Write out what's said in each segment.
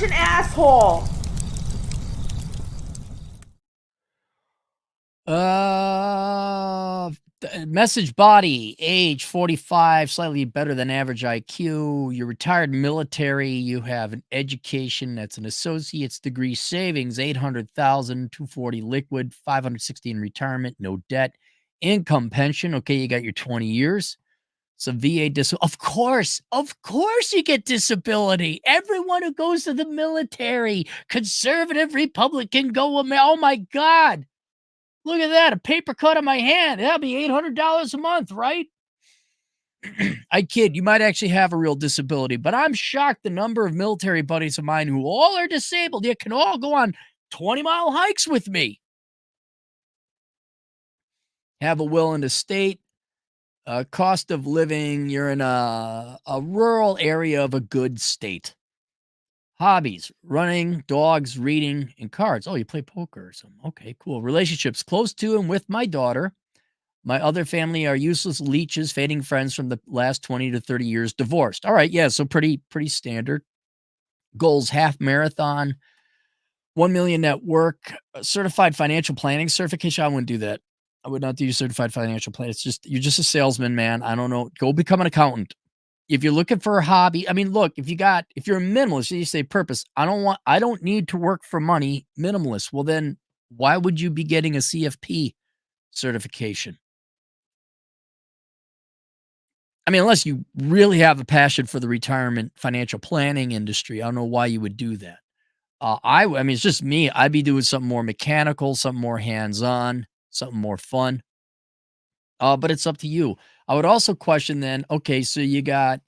such an asshole. Message body, age 45, slightly better than average IQ. You're retired military. You have an education that's an associate's degree, savings 800,000, 240 liquid, 560 in retirement, no debt, income pension. Okay, you got your 20 years. Some VA of course, you get disability. Everyone who goes to the military, conservative, Republican, oh my God. Look at that, a paper cut on my hand. That'll be $800 a month, right? I kid, you might actually have a real disability, but I'm shocked the number of military buddies of mine who all are disabled, yet can all go on 20-mile hikes with me. Have a will and estate. Cost of living, you're in a rural area of a good state. Hobbies, running, dogs, reading, and cards. Oh, you play poker or something. Okay, cool. Relationships, close to and with my daughter. My other family are useless leeches, fading friends from the last 20 to 30 years, divorced. All right, yeah, so pretty standard. Goals, half marathon, 1 million net work, certified financial planning certification. I wouldn't do that. I would not do your certified financial plan. It's just, you're just a salesman, man. I don't know. Go become an accountant. If you're looking for a hobby, I mean, look, if you're a minimalist, you say purpose. I don't need to work for money, minimalist. Well, then why would you be getting a CFP certification? I mean, unless you really have a passion for the retirement financial planning industry, I don't know why you would do that. I mean, it's just me. I'd be doing something more mechanical, something more hands-on, something more fun. But it's up to you. I would also question then, okay, so you got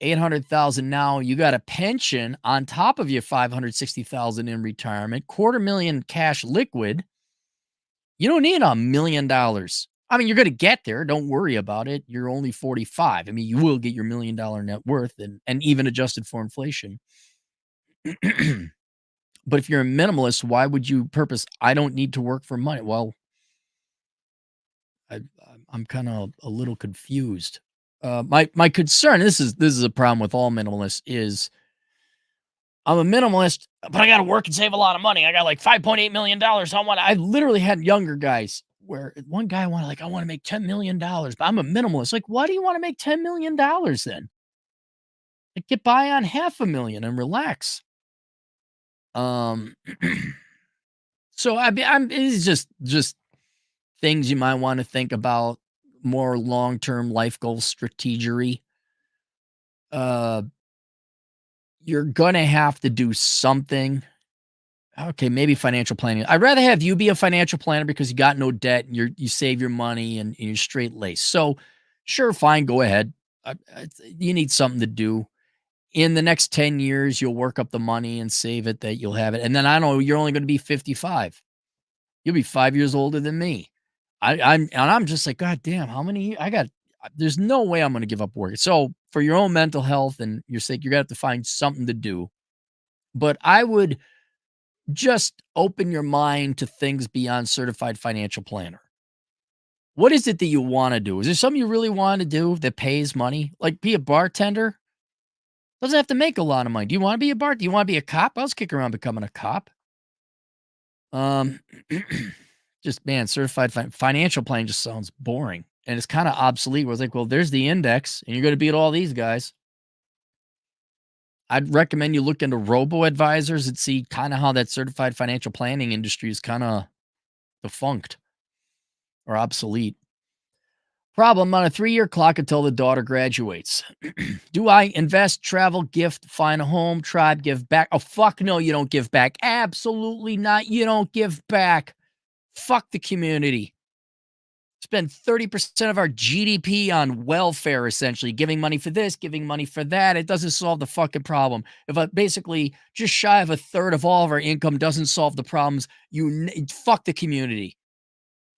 800,000 now, you got a pension on top of your 560,000 in retirement, $250,000 cash liquid. You don't need $1 million. I mean, you're going to get there. Don't worry about it. You're only 45. I mean, you will get your $1 million net worth and even adjusted for inflation. But if you're a minimalist, why would you purpose, I don't need to work for money? Well, I'm kind of a little confused. My concern, this is a problem with all minimalists, is I'm a minimalist, but I got to work and save a lot of money. I got like $5.8 million. I literally had younger guys where one guy wanted, like, I want to make $10 million, but I'm a minimalist. Like, why do you want to make $10 million then? Like, get by on $500,000 and relax. So it's just things you might want to think about, more long-term life goal strategery. You're gonna have to do something. Okay, maybe financial planning. I'd rather have you be a financial planner because you got no debt and you save your money and you're straight laced. So, sure, fine, go ahead. You need something to do. In the next 10 years, you'll work up the money and save it that you'll have it. And then I know you're only going to be 55. You'll be 5 years older than me. I'm just like, God damn, how many I got? There's no way I'm going to give up work. So for your own mental health and your sake, you're going to have to find something to do. But I would just open your mind to things beyond certified financial planner. What is it that you want to do? Is there something you really want to do that pays money? Like be a bartender? Doesn't have to make a lot of money. Do you want to be a bar? Do you want to be a cop? I was kicking around becoming a cop. Just man, certified financial planning just sounds boring. And it's kind of obsolete. Where it's like, well, there's the index, and you're going to beat all these guys. I'd recommend you look into robo-advisors and see kind of how that certified financial planning industry is kind of defunct or obsolete. Problem, on a 3-year clock until the daughter graduates. Do I invest, travel, gift, find a home, tribe, give back? Oh, fuck no, you don't give back. Absolutely not. You don't give back. Fuck the community. Spend 30% of our GDP on welfare, essentially, giving money for this, giving money for that. It doesn't solve the fucking problem. If basically just shy of a third of all of our income doesn't solve the problems, fuck the community.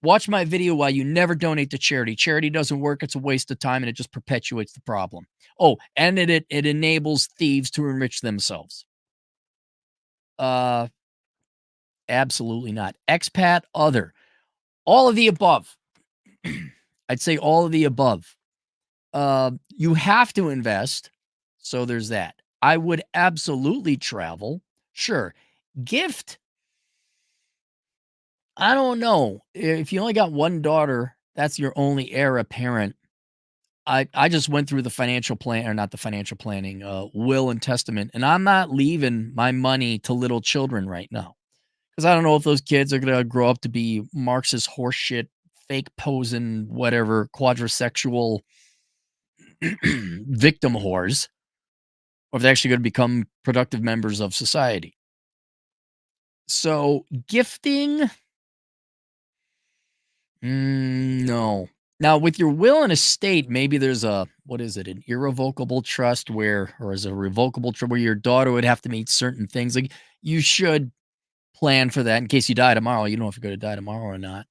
Watch my video why you never donate to charity. Charity doesn't work. It's a waste of time, and it just perpetuates the problem. Oh, and it enables thieves to enrich themselves. Absolutely not. Expat, other. All of the above. I'd say all of the above. You have to invest, so there's that. I would absolutely travel. Sure. Gift, I don't know. If you only got one daughter, that's your only heir apparent. I just went through the financial plan, or not the financial planning, will and testament, and I'm not leaving my money to little children right now, because I don't know if those kids are gonna grow up to be Marxist horseshit, fake posing, whatever, quadrisexual victim whores, or if they're actually gonna become productive members of society. So, gifting, no. Now, with your will and estate, maybe there's a, what is it, an irrevocable trust where, or is it a revocable trust where your daughter would have to meet certain things? Like, you should plan for that in case you die tomorrow. You don't know if you're going to die tomorrow or not.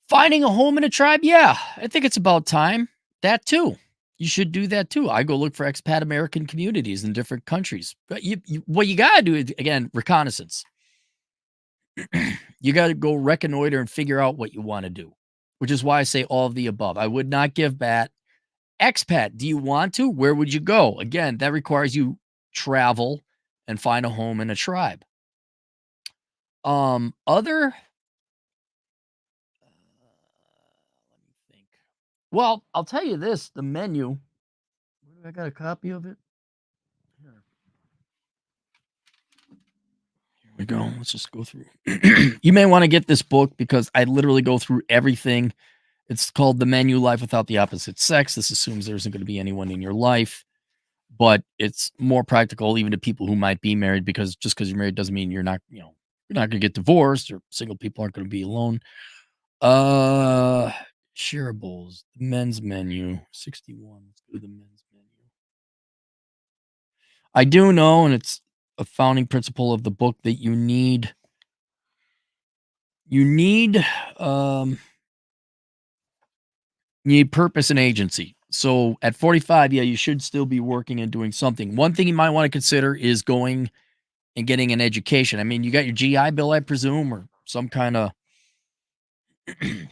Finding a home in a tribe, yeah, I think it's about time. That too. You should do that too. I go look for expat American communities in different countries. But what you got to do is, again, reconnaissance. You got to go reconnoiter and figure out what you want to do, which is why I say all of the above. I would not give bat. Expat, do you want to? Where would you go? Again, that requires you travel and find a home in a tribe. Other, let me think. Well, I'll tell you this: the menu. Where do I got a copy of it? Here, here we go. Let's just go through. You may want to get this book because I literally go through everything. It's called The Menu: Life Without the Opposite Sex. This assumes there isn't going to be anyone in your life, but it's more practical even to people who might be married, because just because you're married doesn't mean you're not, you're not going to get divorced, or single people aren't going to be alone. Uh Shareables, the men's menu, 61. Let's go to the men's menu. I do know, and it's a founding principle of the book, that you need um you need purpose and agency. So at 45, yeah, you should still be working and doing something. One thing you might want to consider is going and getting an education. I mean, you got your GI Bill, I presume, or some kind of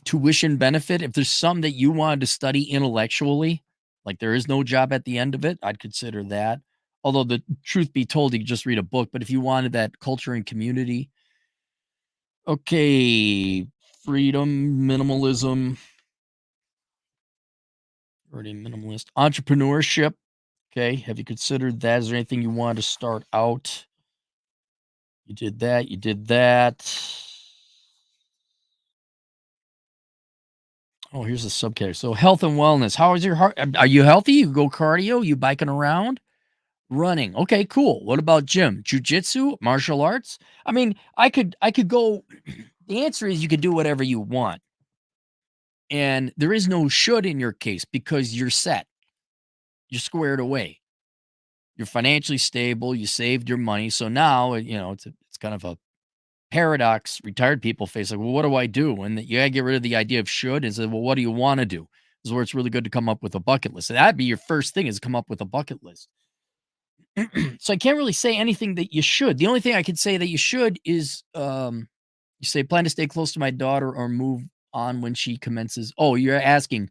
tuition benefit. If there's some that you wanted to study intellectually, like there is no job at the end of it, I'd consider that. Although the truth be told, you could just read a book. But if you wanted that culture and community, okay, freedom, minimalism, already minimalist, entrepreneurship. Okay, have you considered that? Is there anything you want to start out? You did that. You did that. Oh, here's a subcategory. So health and wellness. How is your heart? Are you healthy? You go cardio? You biking around? Running. Okay, cool. What about gym? Jujitsu? Martial arts? I mean, I could go. The answer is you can do whatever you want. And there is no should in your case because you're set. You're squared away. You're financially stable. You saved your money. So now, it's kind of a paradox retired people face. Like, well, what do I do? And you gotta get rid of the idea of should and say, well, what do you want to do? This is where it's really good to come up with a bucket list. And that'd be your first thing, is come up with a bucket list. So I can't really say anything that you should. The only thing I could say that you should is, you say plan to stay close to my daughter or move on when she commences. Oh, you're asking,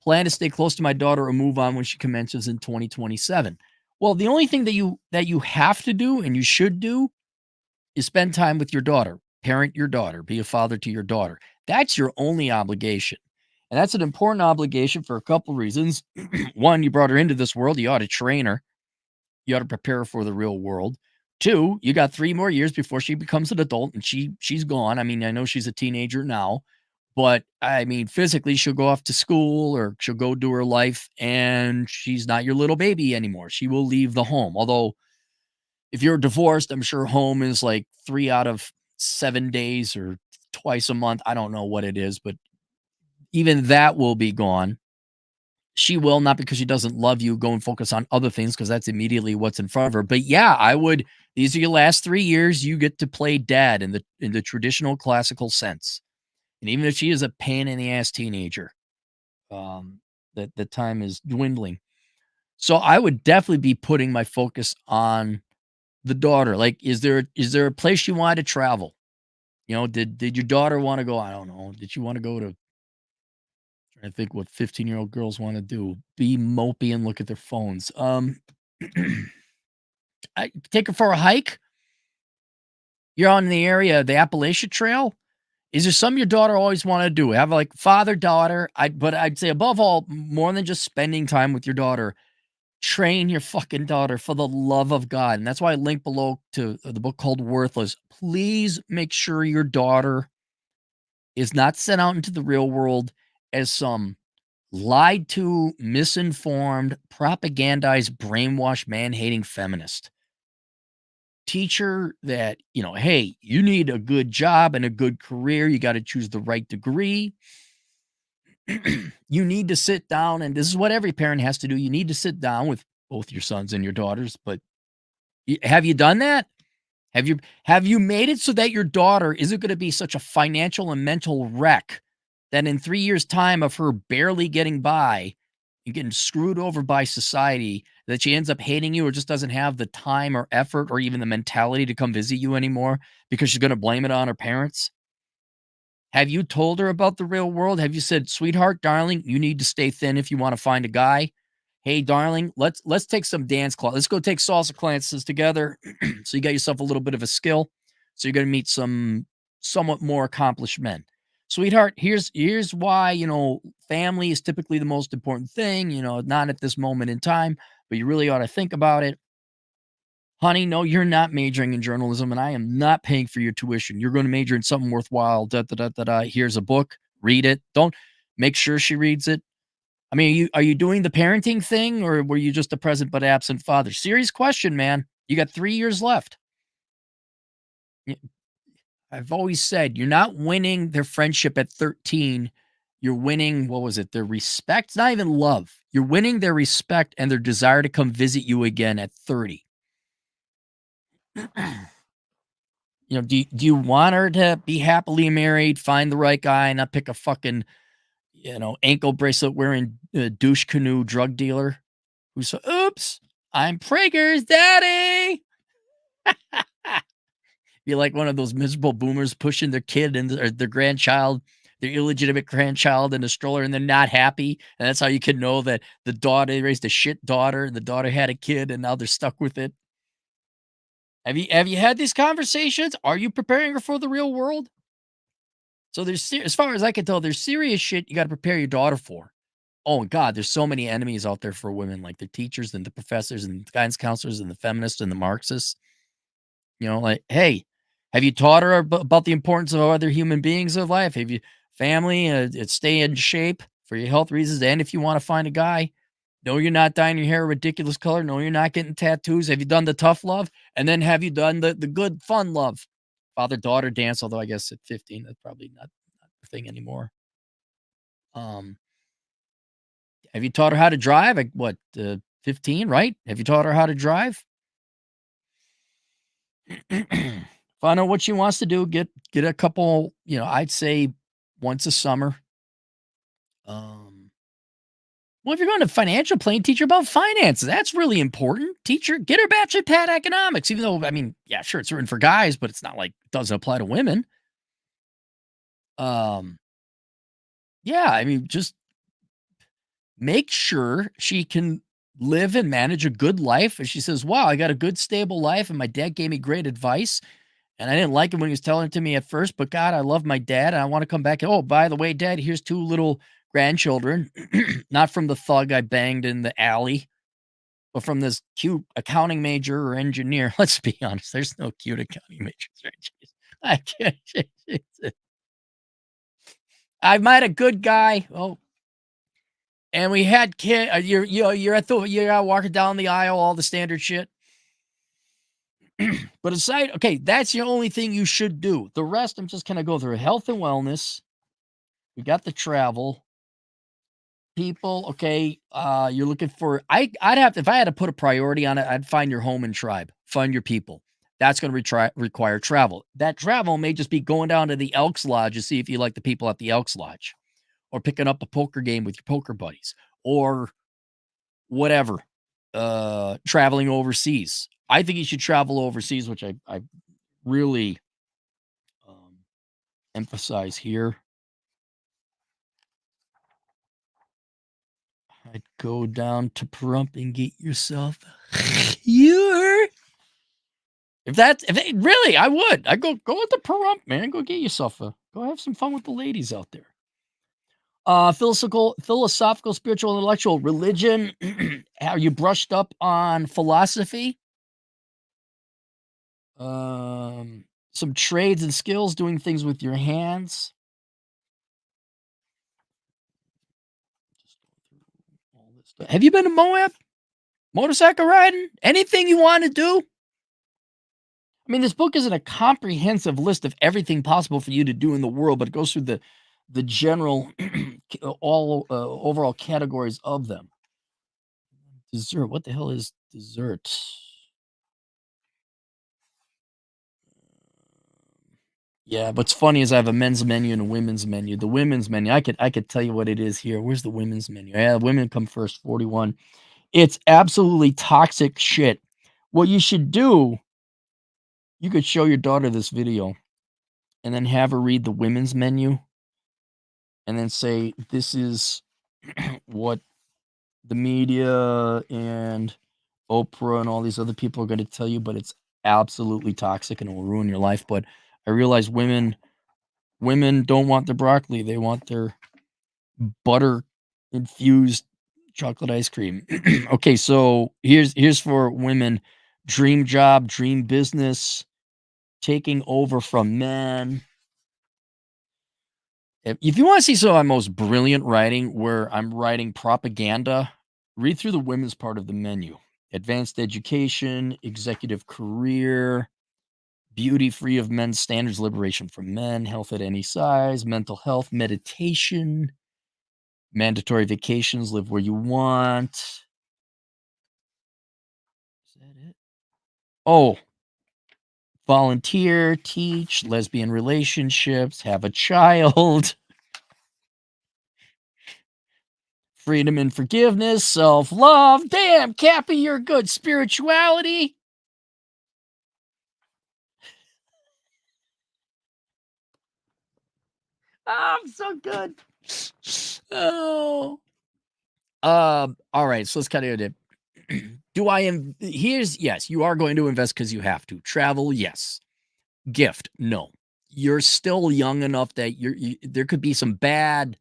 plan to stay close to my daughter or move on when she commences in 2027. Well, the only thing that you have to do and you should do is spend time with your daughter, parent your daughter, be a father to your daughter. That's your only obligation. And that's an important obligation for a couple reasons. One, you brought her into this world, you ought to train her. You ought to prepare her for the real world. Two, you got 3 more years before she becomes an adult and she's gone. I mean, I know she's a teenager now, but I mean, physically, she'll go off to school or she'll go do her life, and she's not your little baby anymore. She will leave the home. Although, if you're divorced, I'm sure home is like 3 out of 7 days or twice a month. I don't know what it is, but even that will be gone. She will, not because she doesn't love you, go and focus on other things, because that's immediately what's in front of her. But yeah, I would, these are your last 3 years, you get to play dad in the traditional classical sense. And even if she is a pain in the ass teenager, that the time is dwindling. So I would definitely be putting my focus on the daughter. Like, is there a place you wanted to travel? Did your daughter want to go? I don't know. Did you want to go to, I think what 15-year-old girls want to do, be mopey and look at their phones. I take her for a hike. You're on the area, the Appalachian Trail. Is there something your daughter always wanted to do? Have like father daughter. But I'd say above all, more than just spending time with your daughter, train your fucking daughter for the love of God. And that's why I link below to the book called Worthless. Please make sure your daughter is not sent out into the real world as some lied to, misinformed, propagandized, brainwashed, man hating feminist. Teach her that, hey, you need a good job and a good career. You got to choose the right degree. You need to sit down, and this is what every parent has to do. You need to sit down with both your sons and your daughters. But have you done that? Have you made it so that your daughter isn't going to be such a financial and mental wreck that in 3 years' time of her barely getting by and getting screwed over by society, that she ends up hating you or just doesn't have the time or effort or even the mentality to come visit you anymore because she's going to blame it on her parents? Have you told her about the real world? Have you said, "Sweetheart, darling, you need to stay thin if you want to find a guy. Hey, darling, let's take some dance class. Let's go take salsa classes together." So you got yourself a little bit of a skill. So you're gonna meet some somewhat more accomplished men. Sweetheart, here's why, family is typically the most important thing, not at this moment in time, but you really ought to think about it. Honey, no, you're not majoring in journalism, and I am not paying for your tuition. You're going to major in something worthwhile. Da, da, da, da, da. Here's a book. Read it. Don't make sure she reads it. I mean, are you doing the parenting thing, or were you just a present but absent father? Serious question, man. You got 3 years left. Y- I've always said you're not winning their friendship at 13. You're winning, what was it? Their respect. It's not even love. You're winning their respect and their desire to come visit you again at 30. Do you want her to be happily married, find the right guy, not pick a fucking, ankle bracelet wearing, douche canoe drug dealer who's, "Oops, I'm Prager's daddy." Be like one of those miserable boomers pushing their kid and or their grandchild, their illegitimate grandchild in a stroller, and they're not happy, and that's how you can know that the daughter they raised a shit daughter, and the daughter had a kid, and now they're stuck with it. Have you had these conversations? Are you preparing her for the real world? So as far as I can tell, there's serious shit you gotta prepare your daughter for. Oh god, there's so many enemies out there for women, like the teachers and the professors and the guidance counselors and the feminists and the Marxists. Like, hey, have you taught her about the importance of other human beings of life? Have you family, stay in shape for your health reasons, and if you wanna find a guy, no, you're not dyeing your hair a ridiculous color. No, you're not getting tattoos. Have you done the tough love? And then have you done the good fun love? Father-daughter dance, although I guess at 15, that's probably not a thing anymore. Um, have you taught her how to drive? Like, what, 15, right? Have you taught her how to drive? Find out what she wants to do. Get a couple, I'd say once a summer. Um, well, if you're going to financial planning, teach her about finances. That's really important. Teach her, get her bachelor pad economics, even though, I mean, yeah, sure, it's written for guys, but it's not like it doesn't apply to women. Um, yeah, I mean, just make sure she can live and manage a good life. And she says, "Wow, I got a good, stable life, and my dad gave me great advice. And I didn't like him when he was telling it to me at first, but God, I love my dad, and I want to come back. Oh, by the way, Dad, here's two little grandchildren, not from the thug I banged in the alley, but from this cute accounting major or engineer." Let's be honest, there's no cute accounting majors. Right? Jeez. I can't. I met a good guy. Oh, and we had kid. You're out walking down the aisle, all the standard shit. But aside, okay, that's the only thing you should do. The rest, I'm just gonna go through health and wellness. We got the travel. People, okay, you're looking for I'd have to if I had to put a priority on it, I'd find your home and tribe, find your people. That's gonna require travel. That travel may just be going down to the Elks Lodge to see if you like the people at the Elks Lodge, or picking up a poker game with your poker buddies, or whatever, traveling overseas. I think you should travel overseas, which I really, um, emphasize here. I'd go down to Pahrump and get yourself you. Really, I would. I go with the Pahrump, man. Go get yourself go have some fun with the ladies out there. Philosophical, spiritual, intellectual, religion. Are you brushed up on philosophy? Some trades and skills, doing things with your hands. Just going through all this stuff. Have you been to Moab? Motorcycle riding? Anything you want to do? I mean, this book isn't a comprehensive list of everything possible for you to do in the world, but it goes through the general all overall categories of them. Dessert. What the hell is dessert? Yeah, what's funny is I have a men's menu and a women's menu. The women's menu, I could tell you what it is here. Where's the women's menu? Yeah, women come first, 41. It's absolutely toxic shit. What you should do, you could show your daughter this video and then have her read the women's menu and then say, this is what the media and Oprah and all these other people are going to tell you, but it's absolutely toxic and it will ruin your life. But I realize women don't want their broccoli. They want their butter infused chocolate ice cream. Okay, so here's for women: dream job, dream business, taking over from men. If you want to see some of my most brilliant writing where I'm writing propaganda, read through the women's part of the menu. Advanced education, executive career, beauty free of men's standards, liberation from men, health at any size, mental health, meditation, mandatory vacations, live where you want. Is that it? Oh, volunteer, teach, lesbian relationships, have a child, freedom and forgiveness, self love. Damn, Cappy, you're good. Spirituality. I'm so good. Oh. All right, so let's kind of get it. Do I here's yes, you are going to invest because you have to. Travel, yes. Gift, no. You're still young enough that there could be a bad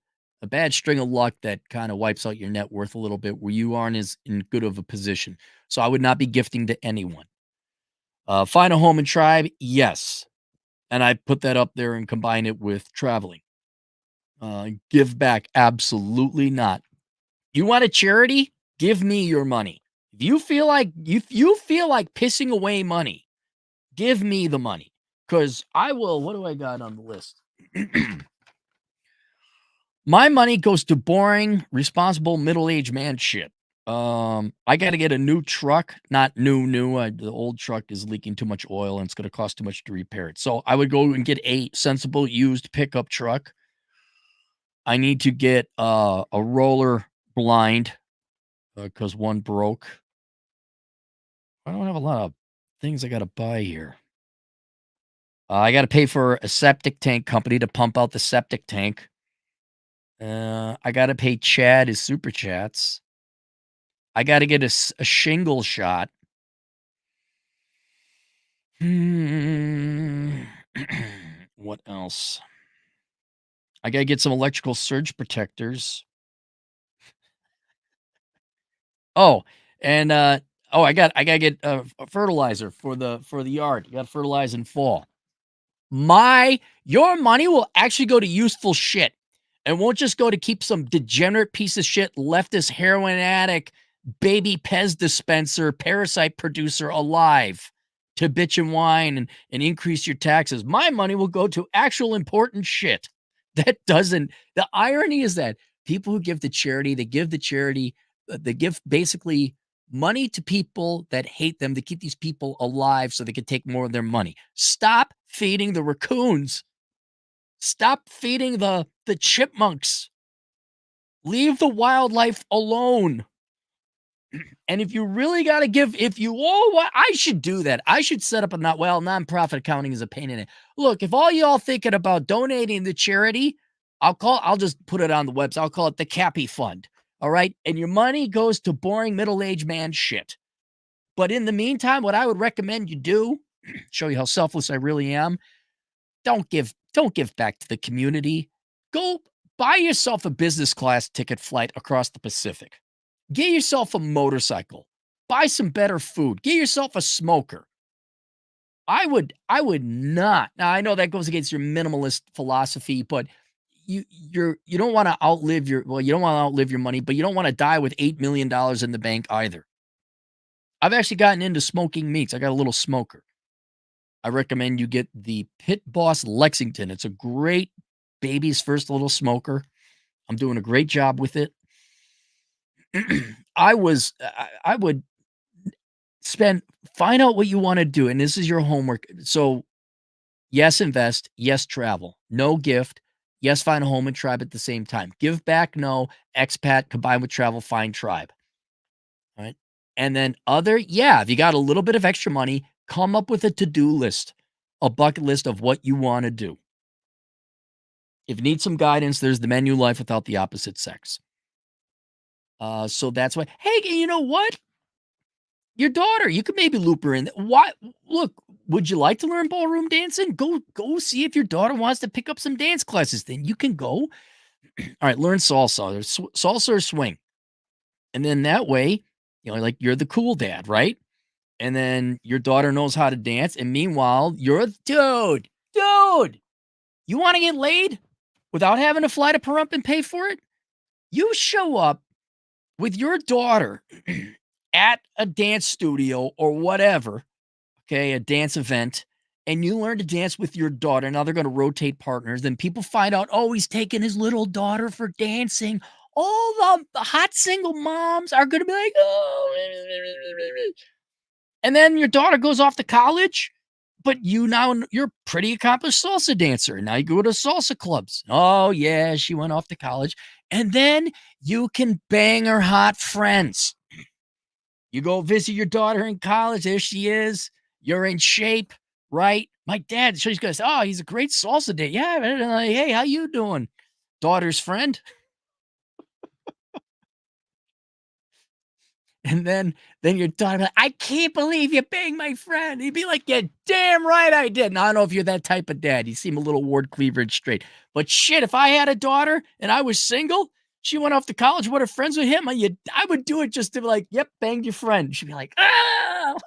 string of luck that kind of wipes out your net worth a little bit where you aren't as in good of a position. So I would not be gifting to anyone. Find a home and tribe, yes. And I put that up there and combine it with traveling. Give back, absolutely not. You want a charity? Give me your money. If you feel like pissing away money, give me the money. Because I will. What do I got on the list? My money goes to boring, responsible, middle-aged man shit. I got to get a new truck, not new. The old truck is leaking too much oil and it's going to cost too much to repair it. So I would go and get a sensible used pickup truck. I need to get a roller blind because one broke. I don't have a lot of things I got to buy here. I got to pay for a septic tank company to pump out the septic tank. I got to pay Chad his super chats. I got to get a shingle shot. What else? I got to get some electrical surge protectors. Oh, and I got to get a fertilizer for the yard. You got to fertilize in fall. Your money will actually go to useful shit and won't just go to keep some degenerate piece of shit leftist heroin addict baby Pez dispenser parasite producer alive to bitch and whine and increase your taxes. My money will go to actual important shit. The irony is that people who give to charity, they give basically money to people that hate them to keep these people alive so they can take more of their money. Stop feeding the raccoons. Stop feeding the chipmunks. Leave the wildlife alone. And if you really got to give, I should do that. I should set up nonprofit accounting is a pain in it. Look, if all y'all thinking about donating to charity, I'll just put it on the website. I'll call it the Cappy Fund. All right. And your money goes to boring middle-aged man shit. But in the meantime, what I would recommend you do, show you how selfless I really am, don't give back to the community. Go buy yourself a business class ticket flight across the Pacific. Get yourself a motorcycle. Buy some better food. Get yourself a smoker. I would not. Now I know that goes against your minimalist philosophy, but you don't want to outlive your well, you don't want to outlive your money, but you don't want to die with $8 million in the bank either. I've actually gotten into smoking meats. I got a little smoker. I recommend you get the Pit Boss Lexington. It's a great baby's first little smoker. I'm doing a great job with it. I would spend find out what you want to do, and this is your homework. So yes, invest. Yes, travel. No gift. Yes, find a home and tribe at the same time. Give back, no. Expat combined with travel, find tribe. All right. And then yeah, if you got a little bit of extra money, come up with a to-do list, a bucket list of what you want to do. If you need some guidance, there's the menu Life Without the Opposite Sex. So that's why. Hey, you know what? Your daughter, you could maybe loop her in. Why? Look, would you like to learn ballroom dancing? Go see if your daughter wants to pick up some dance classes. Then you can go. All right, learn salsa, or salsa or swing, and then that way, like you're the cool dad, right? And then your daughter knows how to dance, and meanwhile, you're a dude. You want to get laid without having to fly to Pahrump and pay for it? You show up with your daughter at a dance studio or whatever, okay, a dance event, and you learn to dance with your daughter. Now they're going to rotate partners. Then people find out, oh, he's taking his little daughter for dancing. All the hot single moms are going to be like, oh. And then your daughter goes off to college, but you're a pretty accomplished salsa dancer. And now you go to salsa clubs. Oh, yeah, she went off to college. And then you can bang her hot friends. You go visit your daughter in college. There she is. You're in shape, right? My dad, she's going to say, oh, he's a great salsa dancer. Yeah. Hey, how you doing? Daughter's friend. And then your daughter, like, I can't believe you banged my friend. He'd be like, yeah, damn right I did. And I don't know if you're that type of dad. You seem a little Ward Cleaver straight. But shit, if I had a daughter and I was single, she went off to college, what her friends with him, I would do it just to be like, yep, banged your friend. She'd be like, oh,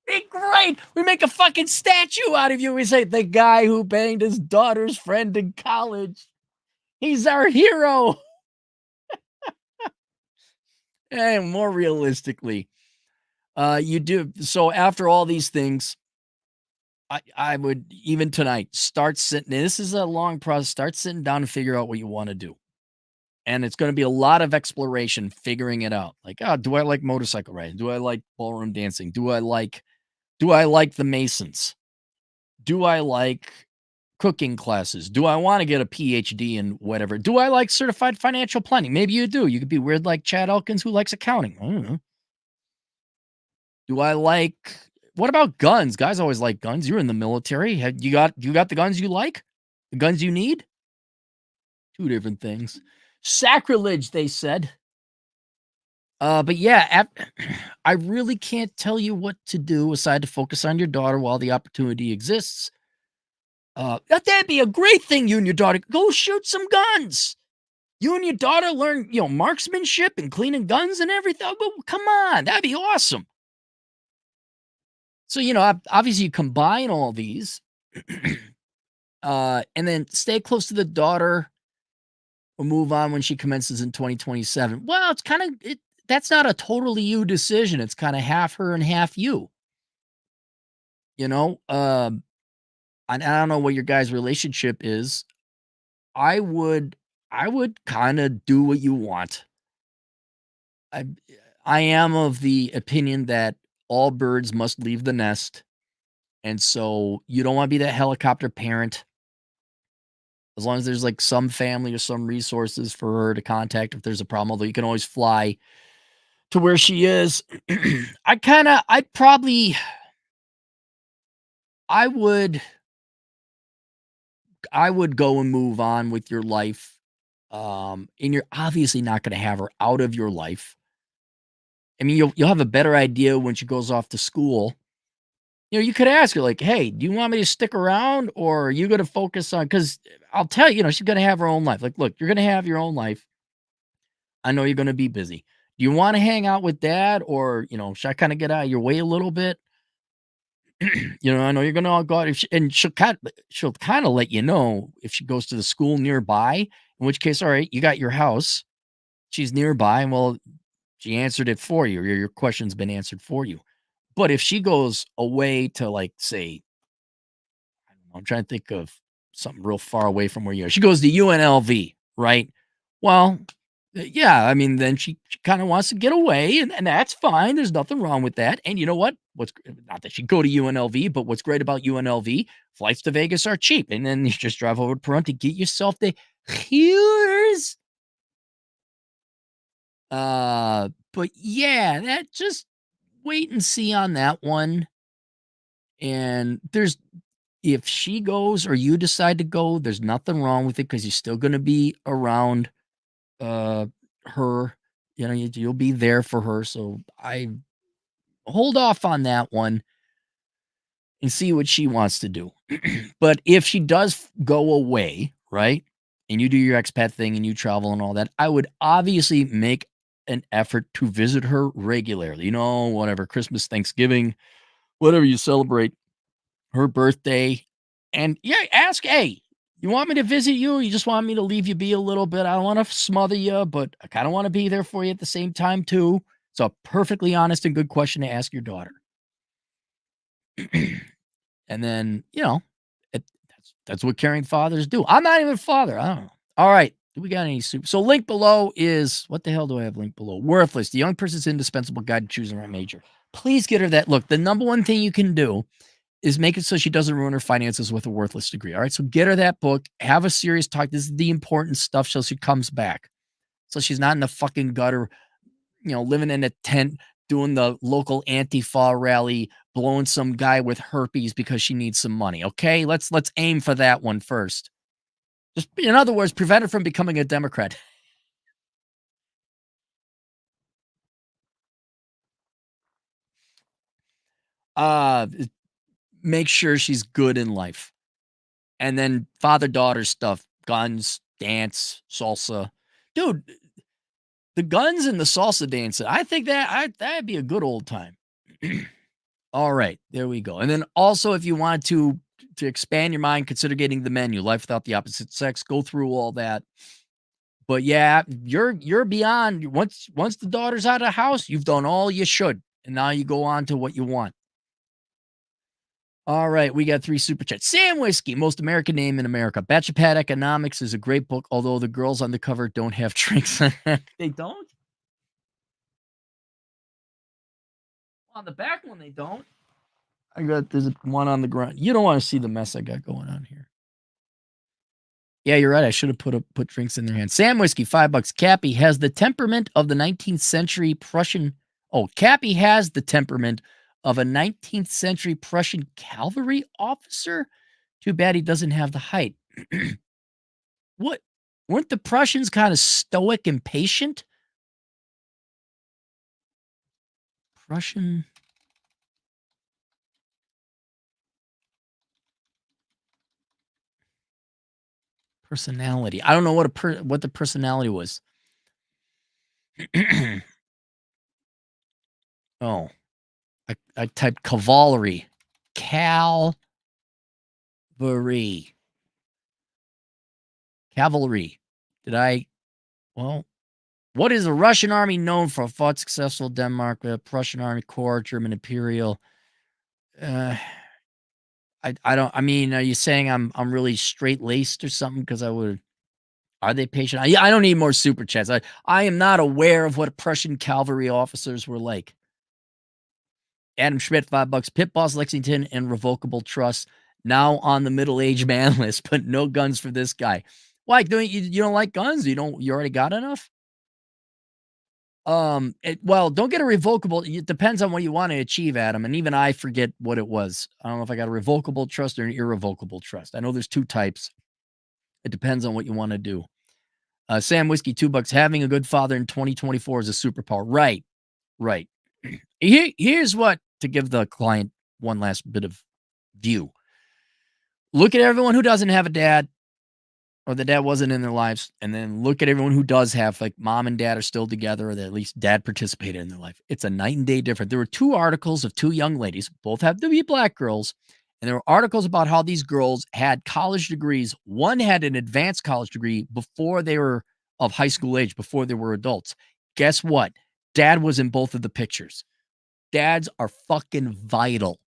be great. We make a fucking statue out of you. We say, the guy who banged his daughter's friend in college. He's our hero. And more realistically, you do so after all these things, I would even tonight start sitting. This is a long process. Start sitting down and figure out what you want to do. And it's going to be a lot of exploration figuring it out. Like, oh, do I like motorcycle riding? Do I like ballroom dancing? Do I like the Masons? Do I like cooking classes? Do I want to get a PhD in whatever? Do I like certified financial planning? Maybe you do. You could be weird like Chad Elkins who likes accounting. I don't know. Do I like what about guns? Guys always like guns. You're in the military. You got the guns you like? The guns you need? Two different things. Sacrilege, they said. But yeah, I really can't tell you what to do aside to focus on your daughter while the opportunity exists. That'd be a great thing. You and your daughter go shoot some guns. You and your daughter learn, marksmanship and cleaning guns and everything. Well, come on, that'd be awesome. So, obviously you combine all these, and then stay close to the daughter or move on when she commences in 2027. Well, that's not a totally you decision. It's kind of half her and half you, you know? And I don't know what your guys' relationship is. I would, I would kind of do what you want. I, I am of the opinion that all birds must leave the nest. And so you don't want to be that helicopter parent. As long as there's like some family or some resources for her to contact if there's a problem, although you can always fly to where she is. I'd probably, I would, I would go and move on with your life And you're obviously not gonna have her out of your life. I mean, you'll have a better idea when she goes off to school. You could ask her like, "Hey, do you want me to stick around or are you gonna focus on?" Because I'll tell you, she's gonna have her own life. Like, "Look, you're gonna have your own life. I know you're gonna be busy. Do you wanna hang out with dad or, should I kinda get out of your way a little bit? I know you're gonna go out if she and she'll kinda let you know if she goes to the school nearby, in which case, alright, you got your house, she's nearby, and well, she answered it for you, or your question's been answered for you. But if she goes away to, like, say, I don't know, I'm trying to think of something real far away from where you are. She goes to UNLV, right? Well, yeah, I mean, then she kinda wants to get away, and that's fine, there's nothing wrong with that, and you know what? Not that she'd go to UNLV, but what's great about UNLV, flights to Vegas are cheap, and then you just drive over to Pahrump, get yourself the Hooters. But yeah, that just wait and see on that one, and there's if she goes or you decide to go, there's nothing wrong with it because you're still gonna be around, uh, her, you'll be there for her, so I hold off on that one and see what she wants to do. But if she does go away, right, and you do your expat thing and you travel and all that, I would obviously make an effort to visit her regularly, whatever, Christmas, Thanksgiving, whatever you celebrate, her birthday, and yeah, ask, "Hey, you want me to visit you, or you just want me to leave you be a little bit? I don't wanna smother you, but I kinda wanna be there for you at the same time too." It's a perfectly honest and good question to ask your daughter. And then, that's what caring fathers do. I'm not even a father, I don't know. Alright, do we got any soup? So link below is what the hell do I have linked below? Worthless, the young person's indispensable guide to choosing the right major. Please get her that. Look, the number one thing you can do is make it so she doesn't ruin her finances with a worthless degree. All right. So get her that book, have a serious talk. This is the important stuff so she comes back. So she's not in the fucking gutter, living in a tent, doing the local Antifa rally, blowing some guy with herpes because she needs some money. Okay. Let's aim for that one first. Just in other words, prevent her from becoming a Democrat. Uh make sure she's good in life. And then father-daughter stuff, guns, dance, salsa. Dude, the guns and the salsa dancing, I think that'd be a good old time. All right, there we go. And then also, if you want to expand your mind, consider getting the menu, Life Without the Opposite Sex, go through all that. But yeah, you're beyond once the daughter's out of the house, you've done all you should, and now you go on to what you want. All right, we got 3 super chats. Sam Whiskey, most American name in America. Batch of Pat Economics is a great book, although the girls on the cover don't have drinks. They don't? On the back one, they don't. There's one on the ground. You don't wanna see the mess I got going on here. Yeah, you're right. I should have put drinks in their hands. Sam Whiskey, $5. Cappy has the temperament of the 19th century Prussian. Oh, Cappy has the temperament of a 19th century Prussian cavalry officer. Too bad he doesn't have the height. What? Weren't the Prussians kind of stoic and patient? Prussian personality. I don't know what the personality was. Oh, I typed cavalry. Cavalry. Cavalry. Did I? Well, what is the Russian army known for? Fought successful Denmark, Prussian Army Corps, German Imperial. Uh, I don't. I mean, are you saying I'm really straight laced or something? Because I would. Are they patient? I don't need more super chats. I am not aware of what Prussian cavalry officers were like. Adam Schmidt, $5. Pit Boss Lexington and Revocable Trust now on the middle aged man list, but no guns for this guy. Why? You don't like guns? You already got enough? Well, don't get a revocable. It depends on what you want to achieve, Adam. And even I forget what it was. I don't know if I got a revocable trust or an irrevocable trust. I know there's two types. It depends on what you want to do. Sam Whiskey, $2. Having a good father in 2024 is a superpower. Right. Right. Here's what to give the client one last bit of view. Look at everyone who doesn't have a dad or the dad wasn't in their lives, and then look at everyone who does have, like, mom and dad are still together, or that at least dad participated in their life. It's a night and day different. There were 2 articles of 2 young ladies, both have to be black girls, and there were articles about how these girls had college degrees. One had an advanced college degree before they were of high school age, before they were adults. Guess what? Dad was in both of the pictures. Dads are fucking vital.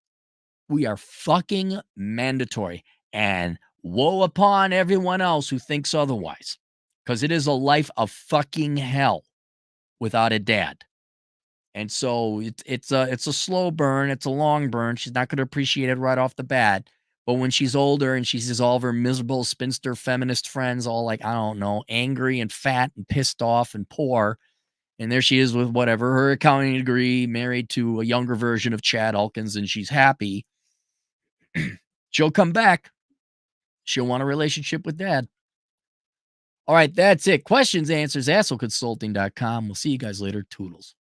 We are fucking mandatory. And woe upon everyone else who thinks otherwise, because it is a life of fucking hell without a dad. And so it's a slow burn, it's a long burn. She's not going to appreciate it right off the bat. But when she's older and she sees all of her miserable spinster feminist friends all like, I don't know, angry and fat and pissed off and poor, and there she is with whatever her accounting degree, married to a younger version of Chad Elkins, and she's happy. She'll come back. She'll want a relationship with dad. All right, that's it. Questions, answers, assholeconsulting.com. We'll see you guys later. Toodles.